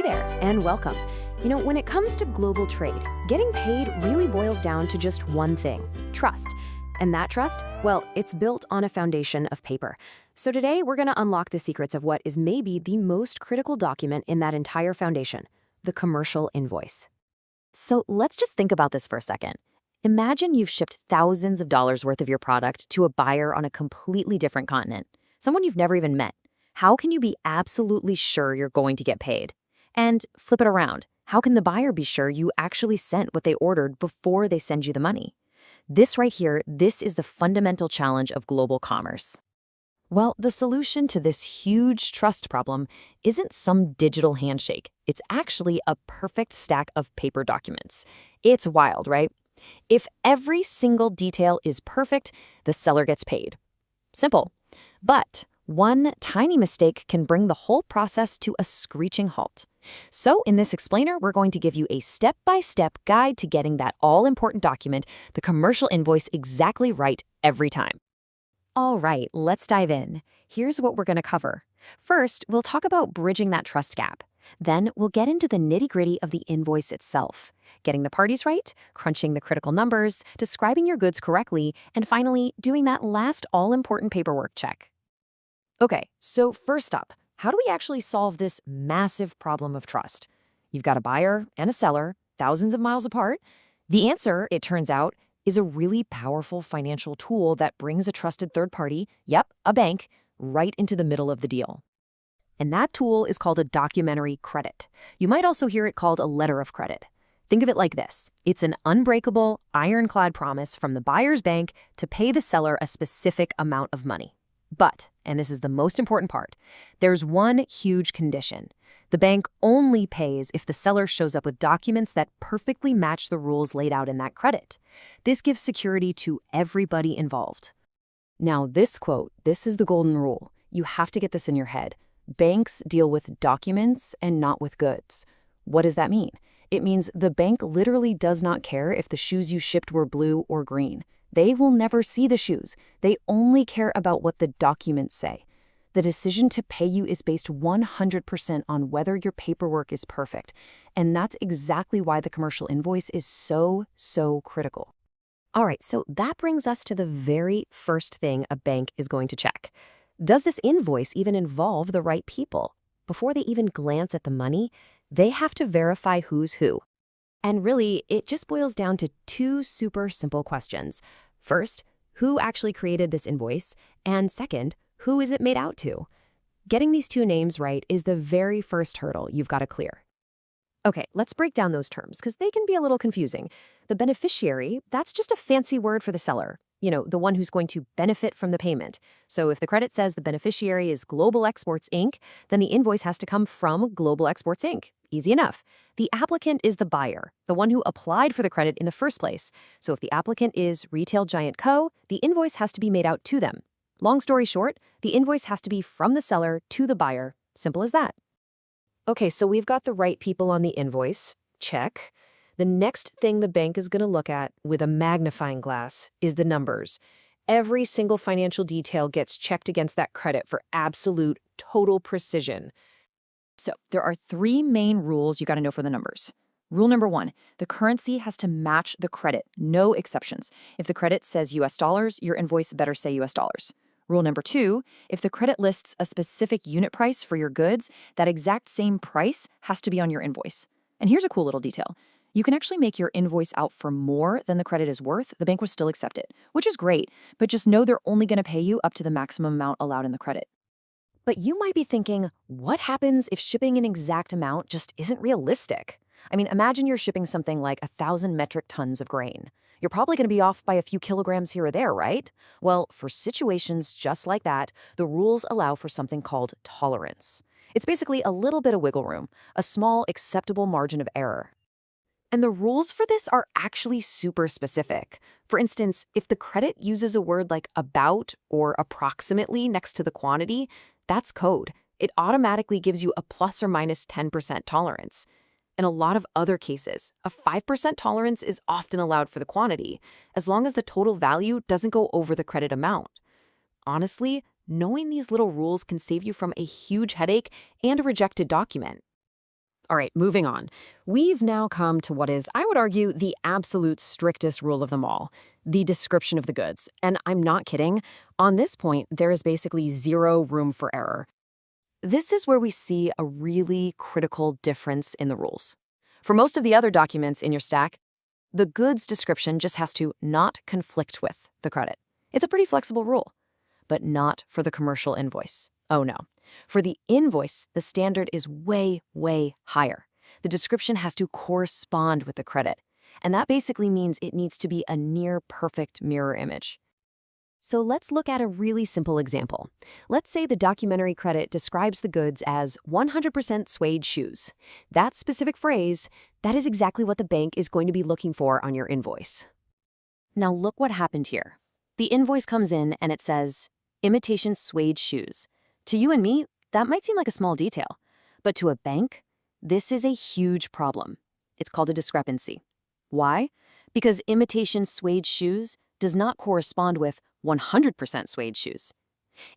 there, and welcome. When it comes to global trade, getting paid really boils down to just one thing: trust. And that trust, well, it's built on a foundation of paper. So today, we're going to unlock the secrets of what is maybe the most critical document in that entire foundation: the commercial invoice. So let's just think about this for a second. Imagine you've shipped thousands of dollars worth of your product to a buyer on a completely different continent, someone you've never even met. How can you be absolutely sure you're going to get paid? And flip it around. How can the buyer be sure you actually sent what they ordered before they send you the money? This right here, this is the fundamental challenge of global commerce. Well, the solution to this huge trust problem isn't some digital handshake. It's actually a perfect stack of paper documents. It's wild, right? If every single detail is perfect, the seller gets paid. Simple. But one tiny mistake can bring the whole process to a screeching halt. So in this explainer, we're going to give you a step-by-step guide to getting that all-important document, the commercial invoice, exactly right every time. All right, let's dive in. Here's what we're going to cover. First, we'll talk about bridging that trust gap. Then we'll get into the nitty-gritty of the invoice itself, getting the parties right, crunching the critical numbers, describing your goods correctly, and finally, doing that last all-important paperwork check. Okay, so first up, how do we actually solve this massive problem of trust? You've got a buyer and a seller, thousands of miles apart. The answer, it turns out, is a really powerful financial tool that brings a trusted third party, yep, a bank, right into the middle of the deal. And that tool is called a documentary credit. You might also hear it called a letter of credit. Think of it like this. It's an unbreakable, ironclad promise from the buyer's bank to pay the seller a specific amount of money. But, and this is the most important part, there's one huge condition. The bank only pays if the seller shows up with documents that perfectly match the rules laid out in that credit. This gives security to everybody involved. Now, this quote, this is the golden rule. You have to get this in your head. Banks deal with documents and not with goods. What does that mean? It means the bank literally does not care if the shoes you shipped were blue or green. They will never see the shoes. They only care about what the documents say. The decision to pay you is based 100% on whether your paperwork is perfect. And that's exactly why the commercial invoice is so critical. All right, so that brings us to the very first thing a bank is going to check. Does this invoice even involve the right people? Before they even glance at the money, they have to verify who's who. And really, it just boils down to two super simple questions. First, who actually created this invoice? And second, who is it made out to? Getting these two names right is the very first hurdle you've got to clear. Okay, let's break down those terms because they can be a little confusing. The beneficiary, that's just a fancy word for the seller. The one who's going to benefit from the payment. So if the credit says the beneficiary is Global Exports, Inc., then the invoice has to come from Global Exports, Inc. Easy enough. The applicant is the buyer, the one who applied for the credit in the first place. So if the applicant is Retail Giant Co., the invoice has to be made out to them. Long story short, the invoice has to be from the seller to the buyer. Simple as that. Okay, so we've got the right people on the invoice. Check. The next thing the bank is going to look at with a magnifying glass is the numbers. Every single financial detail gets checked against that credit for absolute, total precision. So there are three main rules you got to know for the numbers. Rule number one, the currency has to match the credit, no exceptions. If the credit says US dollars, your invoice better say US dollars. Rule number two, if the credit lists a specific unit price for your goods, that exact same price has to be on your invoice. And here's a cool little detail. You can actually make your invoice out for more than the credit is worth. The bank will still accept it, which is great, but just know they're only going to pay you up to the maximum amount allowed in the credit. But you might be thinking, what happens if shipping an exact amount just isn't realistic? I mean, imagine you're shipping something like 1,000 metric tons of grain. You're probably going to be off by a few kilograms here or there, right? Well, for situations just like that, the rules allow for something called tolerance. It's basically a little bit of wiggle room, a small acceptable margin of error. And the rules for this are actually super specific. For instance, if the credit uses a word like about or approximately next to the quantity, that's code. It automatically gives you a plus or minus 10% tolerance. In a lot of other cases, a 5% tolerance is often allowed for the quantity, as long as the total value doesn't go over the credit amount. Honestly, knowing these little rules can save you from a huge headache and a rejected document. All right, moving on. We've now come to what is, I would argue, the absolute strictest rule of them all, the description of the goods. And I'm not kidding. On this point, there is basically zero room for error. This is where we see a really critical difference in the rules. For most of the other documents in your stack, the goods description just has to not conflict with the credit. It's a pretty flexible rule, but not for the commercial invoice. Oh no. For the invoice, the standard is way, way higher. The description has to correspond with the credit, and that basically means it needs to be a near-perfect mirror image. So let's look at a really simple example. Let's say the documentary credit describes the goods as 100% suede shoes. That specific phrase, that is exactly what the bank is going to be looking for on your invoice. Now look what happened here. The invoice comes in and it says, imitation suede shoes. To you and me, that might seem like a small detail, but to a bank, this is a huge problem. It's called a discrepancy. Why? Because imitation suede shoes does not correspond with 100% suede shoes.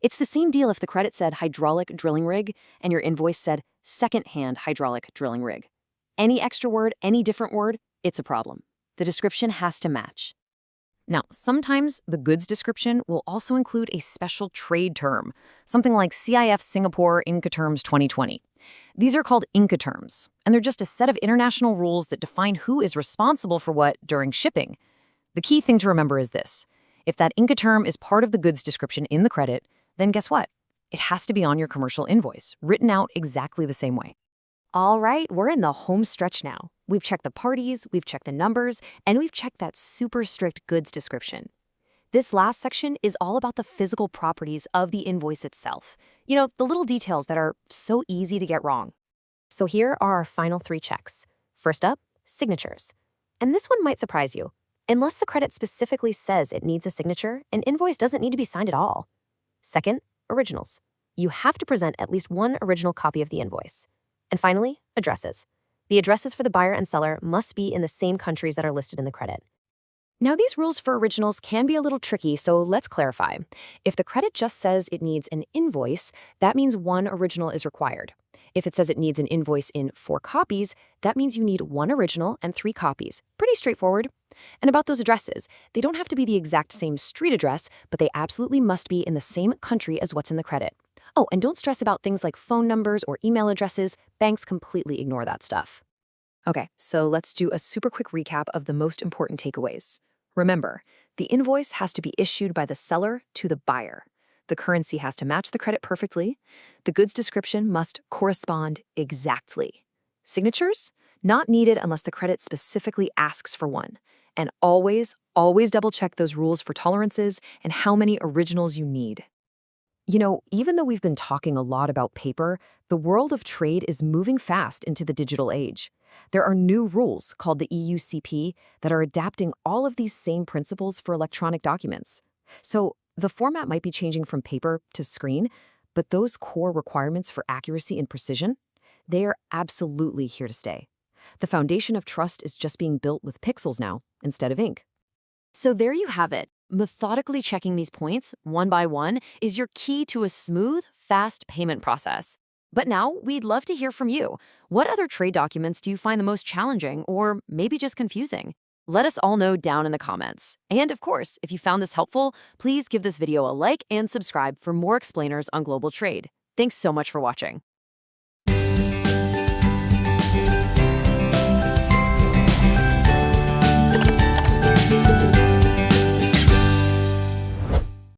It's the same deal if the credit said hydraulic drilling rig and your invoice said second-hand hydraulic drilling rig. Any extra word, any different word, it's a problem. The description has to match. Now, sometimes the goods description will also include a special trade term, something like CIF Singapore Incoterms 2020. These are called Incoterms, and they're just a set of international rules that define who is responsible for what during shipping. The key thing to remember is this. If that Incoterm is part of the goods description in the credit, then guess what? It has to be on your commercial invoice, written out exactly the same way. All right, we're in the home stretch now. We've checked the parties, we've checked the numbers, and we've checked that super strict goods description. This last section is all about the physical properties of the invoice itself. You know, the little details that are so easy to get wrong. So here are our final 3 checks. First up, signatures. And this one might surprise you. Unless the credit specifically says it needs a signature, an invoice doesn't need to be signed at all. Second, originals. You have to present at least one original copy of the invoice. And finally, addresses. The addresses for the buyer and seller must be in the same countries that are listed in the credit. Now, these rules for originals can be a little tricky, so let's clarify. If the credit just says it needs an invoice, that means one original is required. If it says it needs an invoice in 4 copies, that means you need 1 original and 3 copies. Pretty straightforward. And about those addresses, they don't have to be the exact same street address, but they absolutely must be in the same country as what's in the credit. Oh, and don't stress about things like phone numbers or email addresses. Banks completely ignore that stuff. Okay, so let's do a super quick recap of the most important takeaways. Remember, the invoice has to be issued by the seller to the buyer. The currency has to match the credit perfectly. The goods description must correspond exactly. Signatures? Not needed unless the credit specifically asks for one. And always double-check those rules for tolerances and how many originals you need. You know, even though we've been talking a lot about paper, the world of trade is moving fast into the digital age. There are new rules called the EUCP that are adapting all of these same principles for electronic documents. So the format might be changing from paper to screen, but those core requirements for accuracy and precision, they are absolutely here to stay. The foundation of trust is just being built with pixels now instead of ink. So there you have it. Methodically checking these points, one by one, is your key to a smooth, fast payment process. But now, we'd love to hear from you. What other trade documents do you find the most challenging or maybe just confusing? Let us all know down in the comments. And of course, if you found this helpful, please give this video a like and subscribe for more explainers on global trade. Thanks so much for watching.